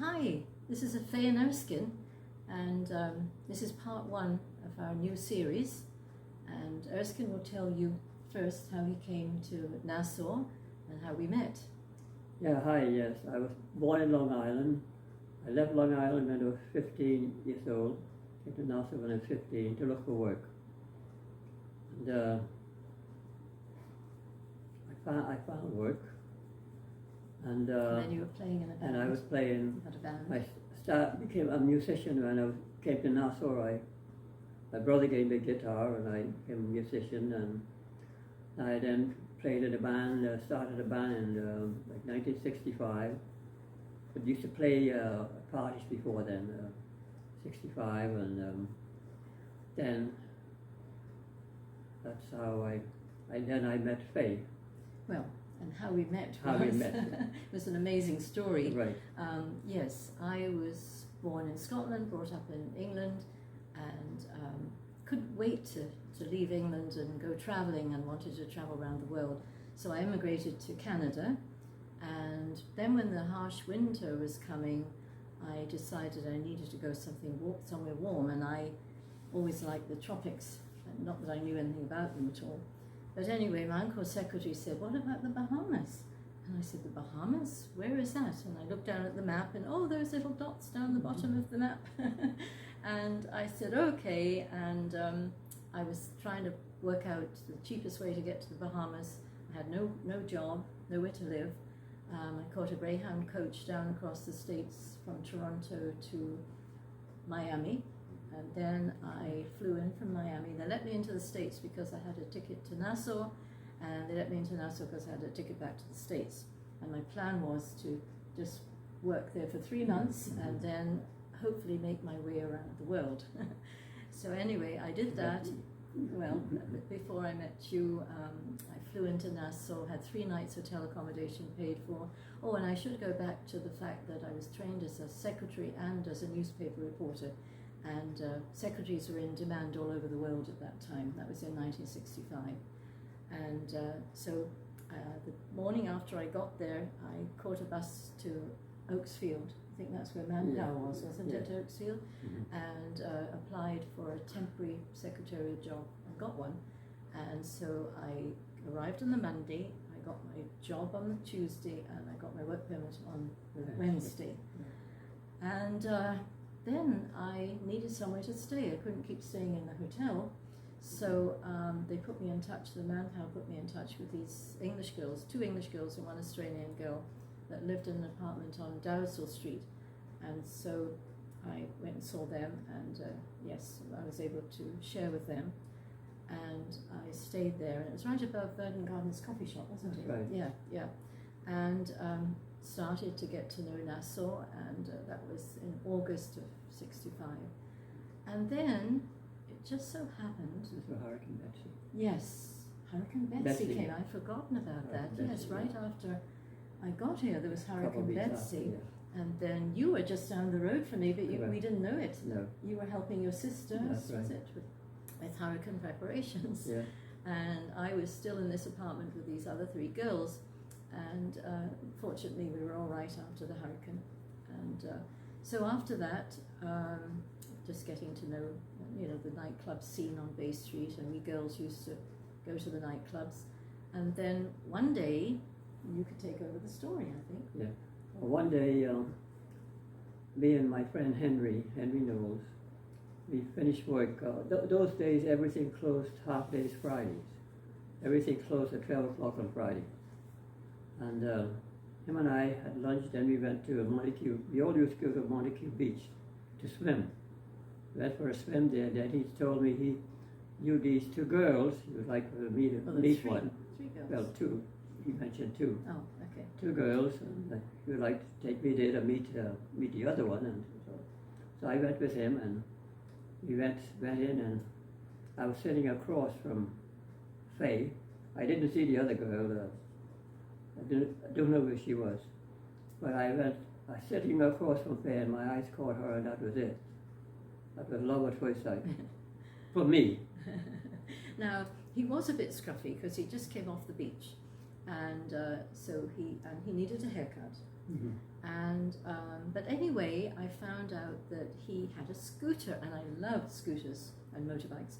Hi, this is Faye and Erskine, and this is part one of our new series. And Erskine will tell you first how he came to Nassau and how we met. Yeah, hi, yes. I was born in Long Island. I left Long Island when I was 15 years old. Came to Nassau when I was 15 to look for work. And I found work. And then you were playing in a band. and I was playing. Had a band. I became a musician when I came to Nassau. My brother gave me a guitar and I became a musician, and I then played in a band, started a band in like 1965. But used to play parties before then, 65, and then that's how I met Faye. Well, and how we met How we met. was an amazing story. Right. Yes, I was born in Scotland, brought up in England, and couldn't wait to leave England and go travelling, and wanted to travel around the world. So I emigrated to Canada, and then when the harsh winter was coming, I decided I needed to go somewhere warm, and I always liked the tropics, not that I knew anything about them at all. But anyway, my uncle's secretary said, "What about the Bahamas?" And I said, "The Bahamas? Where is that?" And I looked down at the map, and oh, those little dots down the bottom of the map. And I said, okay, and I was trying to work out the cheapest way to get to the Bahamas. I had no job, nowhere to live. I caught a Greyhound coach down across the States from Toronto to Miami, and then I flew in from Miami. They let me into the States because I had a ticket to Nassau, and they let me into Nassau because I had a ticket back to the States. And my plan was to just work there for 3 months and then hopefully make my way around the world. So anyway, I did that. Well, before I met you, I flew into Nassau, had 3 nights hotel accommodation paid for. Oh, and I should go back to the fact that I was trained as a secretary and as a newspaper reporter. And secretaries were in demand all over the world at that time. That was in 1965. And so the morning after I got there, I caught a bus to Oaksfield. I think that's where Manpower was, wasn't it, Oaksfield? Mm-hmm. And applied for a temporary secretarial job and got one. And so I arrived on the Monday, I got my job on the Tuesday, and I got my work permit on the Wednesday. And then I needed somewhere to stay. I couldn't keep staying in the hotel. So they put me in touch, the Manpower put me in touch with these English girls, 2 English girls and 1 Australian girl, that lived in an apartment on Dowsall Street. And so I went and saw them, and yes, I was able to share with them. And I stayed there, and it was right above Verdon Gardens coffee shop, wasn't it? Right. Yeah. And started to get to know Nassau, and that was in August of 65. And then it just so happened. This is for Hurricane Betsy. Yes, Hurricane Betsy came. I'd forgotten about that. Yes, right after I got here, there was Hurricane Betsy, and then you were just down the road from me, but we didn't know it. No. You were helping your sisters, That's right. was it, with hurricane preparations? Yeah. And I was still in this apartment with these other 3 girls, and fortunately we were all right after the hurricane. And so after that, just getting to know, the nightclub scene on Bay Street, and we girls used to go to the nightclubs. And then one day, you could take over the story, I think. Yeah. Well, one day, me and my friend Henry Knowles, we finished work. Those days, everything closed half days Fridays. Everything closed at 12 o'clock on Friday. And him and I had lunch, then we went to Montague. We all used to go to Montague Beach to swim. We went for a swim there, then he told me he knew these 2 girls. He would like for me to meet 3, one. 3 girls. Well, 2. He mentioned 2. Oh, okay. 2 girls, and he would like to take me there to meet the other one. And so I went with him, and we went in, and I was sitting across from Faye. I didn't see the other girl. I don't know where she was. But I was sitting across from Faye, and my eyes caught her, and that was it. That was love at first sight. For me. Now, he was a bit scruffy because he just came off the beach. And so he needed a haircut. Mm-hmm. And But anyway, I found out that he had a scooter, and I loved scooters and motorbikes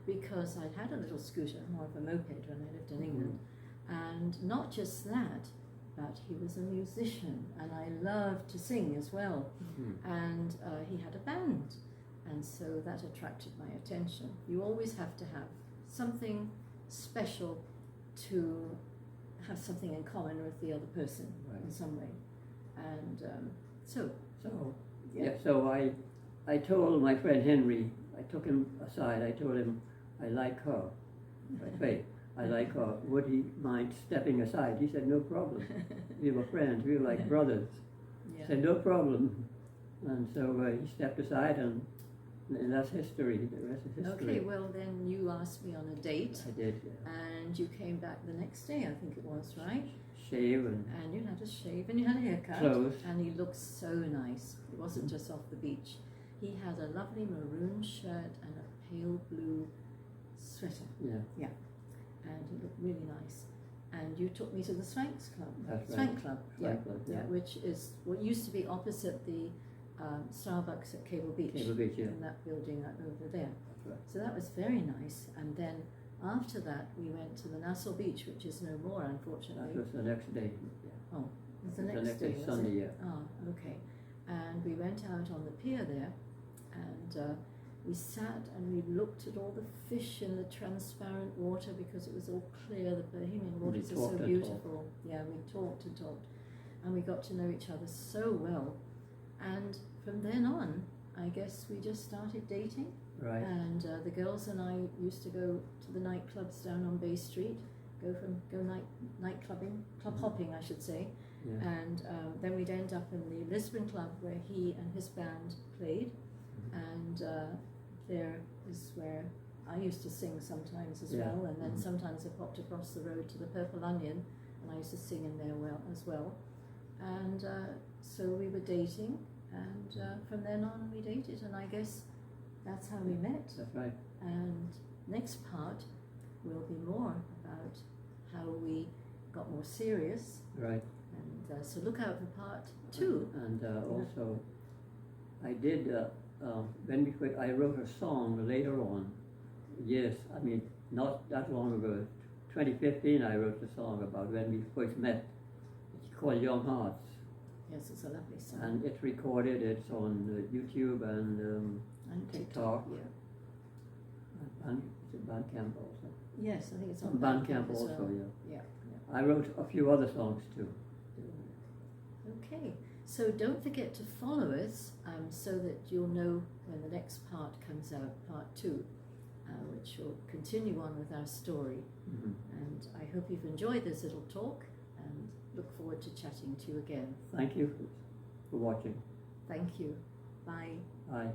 because I'd had a little scooter, more of a moped, when I lived in England. And not just that, but he was a musician, and I loved to sing as well. And he had a band, and so that attracted my attention. You always have to have something special to have something in common with the other person in some way. And so I told my friend Henry, I took him aside, I told him, I like her, Faith, I like her, would he mind stepping aside? He said, no problem, we were friends, we were like brothers. Yeah. I said, no problem. And so he stepped aside, and that's history, the rest is history. Okay, well then you asked me on a date. I did, yeah. And you came back the next day, I think it was, right? Shave and you had a shave and you had a haircut. clothes. And he looked so nice. It wasn't just off the beach. He had a lovely maroon shirt and a pale blue sweater. Yeah. And he looked really nice. And you took me to the Swanks Club. That's Swank right. Club. Swank Club, yeah. Which is what used to be opposite the Starbucks at Cable Beach. Cable Beach, yeah. In that building over there. That's right. So that was very nice. And then after that, we went to the Nassau Beach, which is no more, unfortunately. That was the next day. Yeah. Oh, it was the The next next day, day, was Sunday, it? yeah. Ah, okay. And we went out on the pier there, and we sat and we looked at all the fish in the transparent water because it was all clear. The Bahamian waters are so beautiful. Yeah, we talked and talked, and we got to know each other so well. And from then on, I guess we just started dating. Right. And the girls and I used to go to the nightclubs down on Bay Street, go club hopping, I should say. Yeah. And then we'd end up in the Lisbon club where he and his band played, and there is where I used to sing sometimes as well, and then sometimes I popped across the road to the Purple Onion, and I used to sing in there as well. And so we were dating, and from then on we dated, and I guess that's how we met. That's right. And next part will be more about how we got more serious. Right. And so look out for part 2. And also, I did, I wrote a song later on, yes, I mean, not that long ago, 2015 I wrote a song about when we first met. It's called Young Hearts. Yes, it's a lovely song. And it's recorded, it's on YouTube and TikTok. Yeah. And it's a Bandcamp also. Yes, I think it's on Bandcamp as also, well. yeah. Yeah. I wrote a few other songs too. Okay, so don't forget to follow us so that you'll know when the next part comes out, part 2, which will continue on with our story. And I hope you've enjoyed this little talk and look forward to chatting to you again. Thank you for watching. Thank you. Bye. Bye.